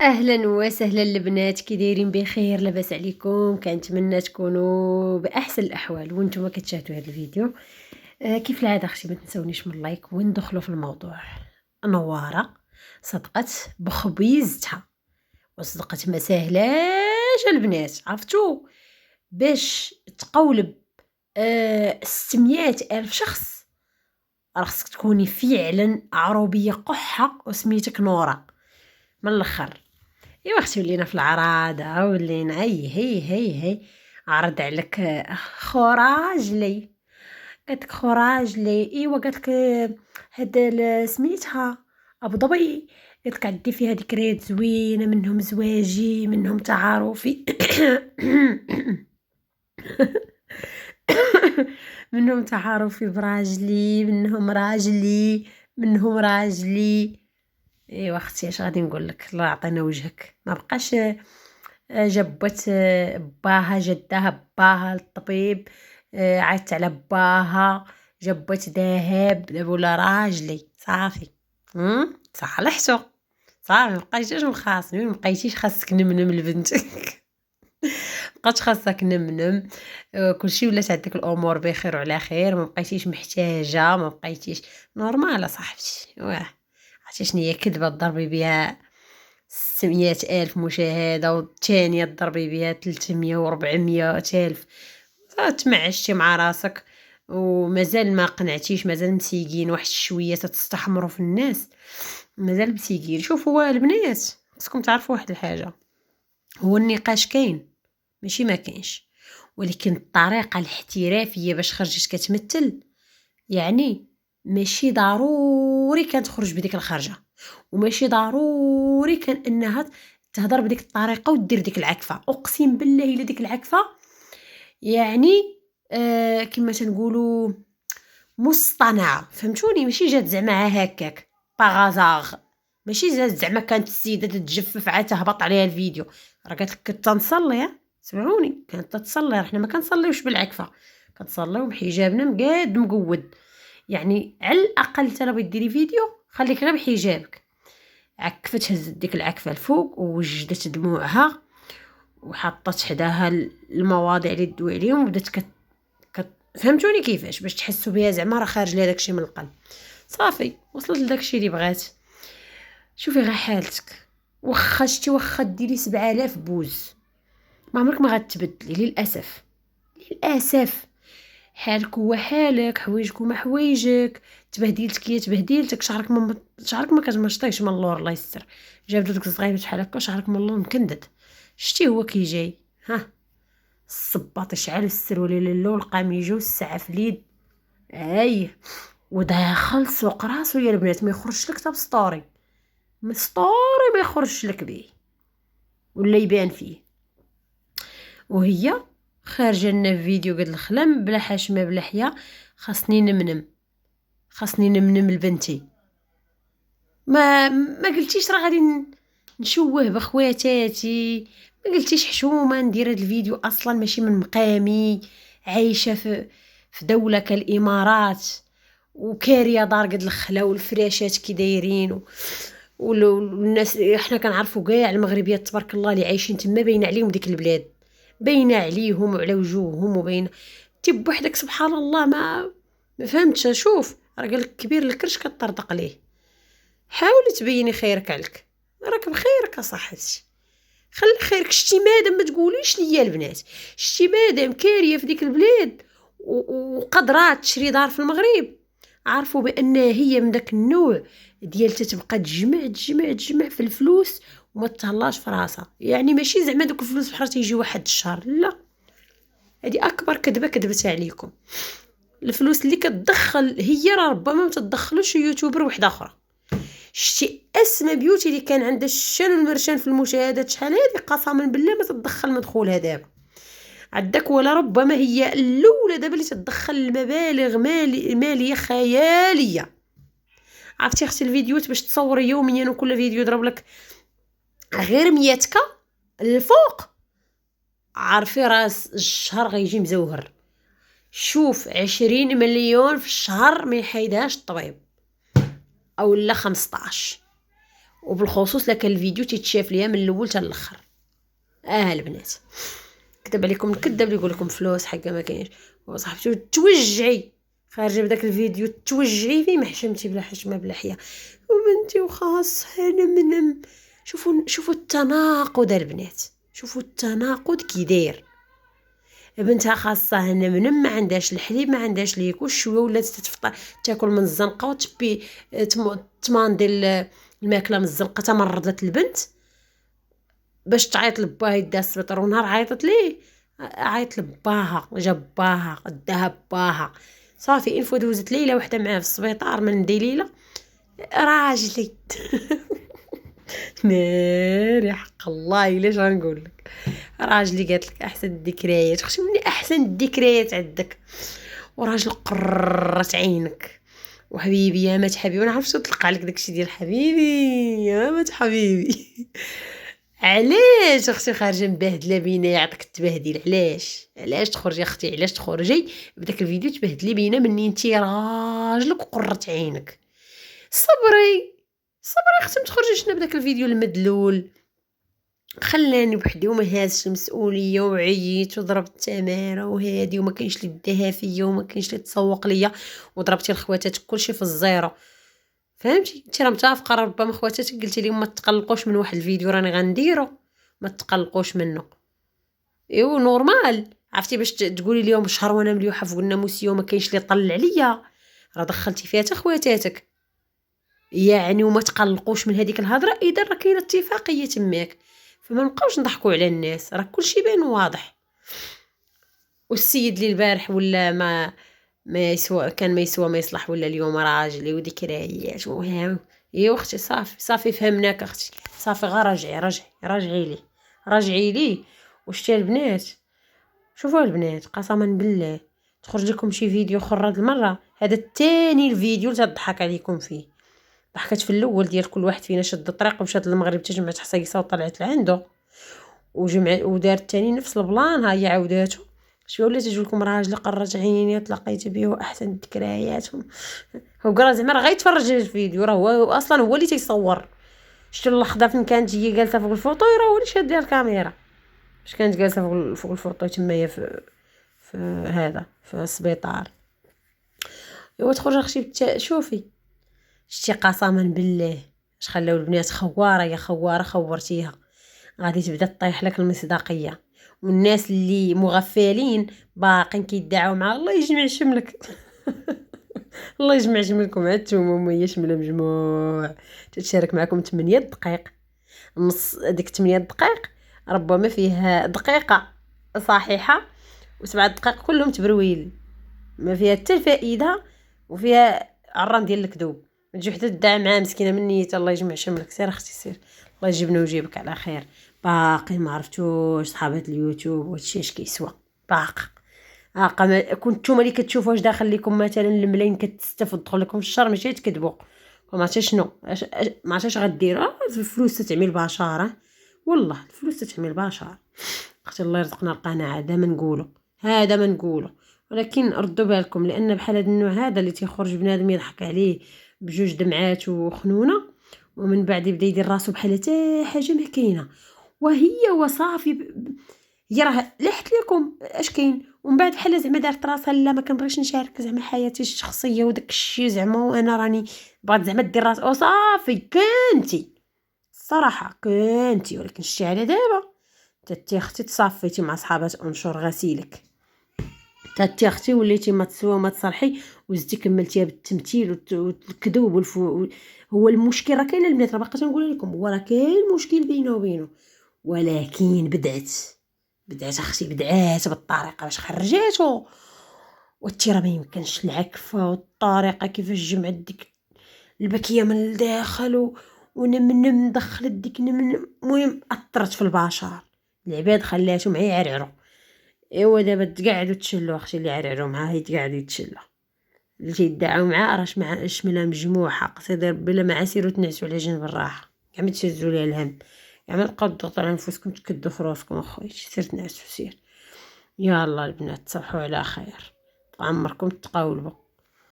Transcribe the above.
اهلا وسهلا البنات، كي دايرين؟ بخير؟ لاباس عليكم؟ كنتمنى تكونوا باحسن الاحوال وانتم كتشاهدوا هذا الفيديو. كيف العاده اختي ما تنسونيش من اللايك وندخلوا في الموضوع. نواره صدقت بخبيزتها وصدقت ما ساهلاش البنات، عرفتوا؟ باش تقولب 600 الف شخص راه خصك تكوني فعلا عروبيه قحه وسميتك نوره من الاخر. ايوا اختي ولينا في العراضه ولينا هي عرض عليك خراجلي. قالت لك خراجلي، ايوا قالت لك هاد سميتها ابو ظبي. قالت لك عندي فيها ذكريات زوينه، منهم زواجي منهم تعارفي منهم تعارفي براجلي، منهم راجلي. ايوا اختي اش غادي نقول لك، الله يعطينا وجهك. ما بقاش جبت باها جدها باها للطبيب، عيطت على باها جبت ذهب دابا ولا راجلي صافي. صالحتو صافي، مبقيتيش مخاصمين، مبقيتيش خاصك نمنم لبنتك مبقاتش خاصك نمنم. كلشي ولات عندك الامور بخير وعلى خير، ما بقيتيش محتاجه، ما بقيتيش نورمال صاحبتي. واه عرفتي شنو هي كذبه تضربي بها 600 ألف مشاهدة والثانية تضربي بها 300 و400 ألف؟ تمعشتي مع راسك ومازال ما قنعتيش، مازال مسيقين واحد شوية تستحمروا في الناس، مازال مسيقين. شوفوا البنات، خصكم تعرفوا واحد الحاجة، هو النقاش كاين ماشي ما كاينش، ولكن الطريقة الاحترافية باش خرجت كتمثل يعني ماشي ضروري كانت تخرج بديك الخرجة، وماشي ضروري كان انها تهضر بديك الطريقه ودير ديك العكفه. اقسم بالله الا ديك العكفه يعني كما تنقولوا مصطنعه، فهمتوني؟ ماشي جات زعما هكاك باغازاغ، ماشي جات زعما كانت السيده تتجفف عاد تهبط عليها الفيديو. راه قالت لك كنت نصلي، سمعوني، كانت تتصلي، حنا ما كنصليوش بالعكفه، كنصليو بحجابنا مقاد مقود. يعني على الاقل ترى بغيتي ديري فيديو خليك غير بحجابك. عكفت، هزت ديك العكفه الفوق ووجدت دموعها وحطت حداها المواضيع اللي تدوي عليهم وبدات فهمتوني كيفاش؟ باش تحسوا بها زعما راه خارج لها داكشي من القلب. صافي وصلت لداكشي اللي بغات. شوفي غير حالتك، واخا شتي واخا ديري 7000 بوز ما عمرك ما غتبدلي، للاسف. للاسف حالك هو حالك، حوايجك هما حوايجك، تبهديلتك هي تبهديلتك، شعرك ما كتمشطيش من اللور، الله يستر. جابدو ديك الصغيرات بحال هكا شعرك من اللور مكندد. شتي هو كي جاي، ها الصباط يشعل والسروال للو والقميجه والساعه في اليد، هاي وداخل سوق راسو يا البنات، ما يخرجش لك حتى بسطوري، ما يخرجش لك بيه ولا يبان فيه. وهي خارجه لنا في فيديو قد الخلم بلا حشمه بلا حياه. خاصني نمنم لبنتي. ما قلتيش راه غادي نشوه بخواتاتي، ما قلتيش حشومه ندير هذا الفيديو اصلا ماشي من مقامي، عايشه في دوله كالامارات وكاريه دار قد الخلا والفراشات كي دايرين والناس احنا كنعرفوا كاع المغربيات تبارك الله اللي عايشين تما، باينه عليهم ديك البلاد، باينه عليهم وعلى وجوههم وباينه تي بوحدك سبحان الله. ما فهمتش. شوف راه قالك كبير الكرش كطرطق ليه، حاولي تبيني خيرك عليك، راك بخيرك اصاحبتي، خلي خيرك. شتي مادام ما تقوليش ليا البنات، شتي مادام كاريه في ديك البلاد وقدرات تشري دار في المغرب، عارفوا بان هي من داك النوع ديال تتبقى تجمع في الفلوس وما تهلاش في راسها. يعني ماشي زعما دوك الفلوس بحال تيجي واحد الشهر، لا، هذه اكبر كذبه كذبتها عليكم. الفلوس اللي كتدخل هي راه ربما ما تدخلوش يوتيوبر واحد اخرى. شتي اسماء بيوتي اللي كان عندها الشان والمرشان في المشاهدات شحال هذه، قسما بالله ما تتدخل مدخولها دابا عندك، ولا ربما هي الاولى دابا اللي تتدخل المبالغ ماليه خياليه. عرفتي اختي الفيديوهات باش تصوري يوميا وكل فيديو يضرب لك غير 100 الفوق، عارفي راس الشهر غيجي مزوهر. شوف 20 مليون في الشهر ما يحيدهاش الطبيب، او لا 15، وبالخصوص لك الفيديو تيتشاف ليا من الاول حتى الاخر. البنات كذب عليكم الكذاب اللي يقول لكم فلوس حقا ما كاينش. وصاحبتي توجعي خارجه بداك الفيديو توجعي فيه ما حشمتي بلا حشمه بلا حياه وبنتي وخاص انا منم. شوفوا التناقض البنات، شوفوا التناقض كي داير. بنتها خاصه هنا منم، ما عندهاش الحليب ما عندهاش ليكوش شويه ولات تتفطر تاكل من الزنقه وتبي تماندي الماكله من الزنقه. تمرضت البنت باش تعيط لباها يدها السبيطار، ونهار عيطت ليه عيط لباها جاباها داها باها صافي. انفو دوزت ليله وحده معاه في السبيطار من دليله راجلي ناري حق الله علاش غنقول لك راجلي قالت لك احسن الذكريات. اختي مني احسن الذكريات عندك وراجل قرت عينك وحبيبي يا مات حبيبي. انا عرفت تلقى لك داكشي ديال حبيبي يا مات حبيبي. علاش اختي خارجه مبهدله بينا يعطيك التبهديل؟ علاش تخرجي اختي؟ علاش تخرجي بداك الفيديو تبهدلي بينا مني انتي راجلك وقرت عينك؟ صبري اختي ما تخرجيش لنا بداك الفيديو المدلول. خلاني بوحدي وما هازش المسؤوليه وعييت وضربت تماره وهادي وما كاينش اللي داها فيا وما كاينش اللي تسوق ليا وضربتي الخواتاتك كلشي في الزيرو. فهمتي انت راه متفقه ربما خواتاتك قلتي لهم ما تقلقوش من واحد الفيديو راني غنديرو ما تقلقوش منه. ايوا نورمال عرفتي باش تقولي لهم شهر وانا مليوحه فوق موسيو ما كاينش اللي طلع عليا راه دخلتي فيها حتى خواتاتك يعني. وما تقلقوش من هذيك الهضره اذا راه كاينه اتفاقيه تماك. فما نبقاوش نضحكوا على الناس راه كلشي باين واضح. والسيد اللي البارح ولا ما يسوى كان ما يسوى ما يصلح ولا اليوم راجلي وذكريات وهاو. ايوا اختي صافي فهمناك اختي صافي غير راجعي لي. وشتي البنات شوفوا البنات قسما بالله تخرج لكم شي فيديو اخر هاد المره هذا الثاني الفيديو اللي تضحك عليكم فيه. ضحكت في الاول ديال كل واحد فينا شد الطريق ومشات للمغرب تجمعت حصيصه وطلعت لعنده ودار الثاني نفس البلان. ها هي عاوداتو شويه ولا تجي لكم راجل قرج عيني تلاقيت به احسن الذكريات. هو قرا زعما راه غيتفرج الفيديو راه هو اصلا هو اللي تيصور. شتو اللحظه فين كانت هي جالسه فوق الفوطو راه هو اللي شاد الكاميرا باش كانت جالسه فوق الفوطو تمايا في هذا في السبيطار. ايوا تخرج اختي شوفي شتي قسما بالله اش خلاو البنات خواره يا خواره خورتيها غادي تبدا تطيح لك المصداقيه. والناس اللي مغفلين باقين كيدعوا مع الله يجمع شملك الله يجمع شملكم عاد نتوما وهي شمله مجموع تتشارك معكم 8 دقائق. نص ديك 8 دقائق ربما فيها دقيقه صحيحه و7 دقائق كلهم تبرويل ما فيها حتى فائده وفيها عران ديال الكذوب. ما تجي حتى تدعى معاه مسكينه من نيتها. الله يجمع شملك سير اختي سير الله يجيبنا ويجيبك على خير. باقي ما عرفتوش صحابات اليوتيوب وهادشي اش كيسوى باقا كنت نتوما اللي كتشوفوا واش داخل لكم مثلا الملايين كتستف تدخل لكم في الشر ماشي تكذبوا. وما عرفتش شنو ما عرفتش غديروا الفلوس تعمل بشاره والله الفلوس تعمل بشاره. اختي الله يرزقنا القناعه هذا ما نقولوا ولكن ردوا بالكم لان بحال هذا النوع هذا اللي تيخرج بنادم يضحك عليه بجوج دمعات وخنونه ومن بعد يبدا يدير راسو بحال حتى حاجه ما كاينه وهي وصافي هي راه لحت لكم اش كاين. ومن بعد بحال زعما دارت راسها لا ما كنبغيش نشارك زعما حياتي الشخصيه وداك الشيء زعما وانا راني بغات زعما دير راسها وصافي. كنتي الصراحه كنتي ولكن شتي على دابا تتي اختي تصافيتي مع صحابات انشر غسيلك تاتي اختي وليتي ما تسوى ما تصلحي وزدتي كملتيها بالتمثيل والكذوب هو المشكل راه كاين البنات راه باقا تنقول لكم هو راه كاين مشكل بينه وبينه ولكن بدعت اختي بدعات بالطريقه باش خرجاتو وانتي راه ما يمكنش العكفه والطريقه كيفاش جمعت ديك البكيه من الداخل ونم دخلت ديك المهم اثرت في البشر العباد خلاتهم يعرعروا. ايوا دابا تقعدوا تشلوا اختي اللي عرعروا معاه يتقعدوا يتشلوا اللي تيدعوا معاه راش مع شمله مجموعه قصيده بلا ما عسيروا تنعسوا على جنب الراحه كاع ما تشزوا ليها الهم كاع ما تبقاو تضغطوا على نفسكم تكدوا في راسكم اخويا سير تنعسوا سير. يلا البنات تصبحوا على خير عمركم تقاولوا.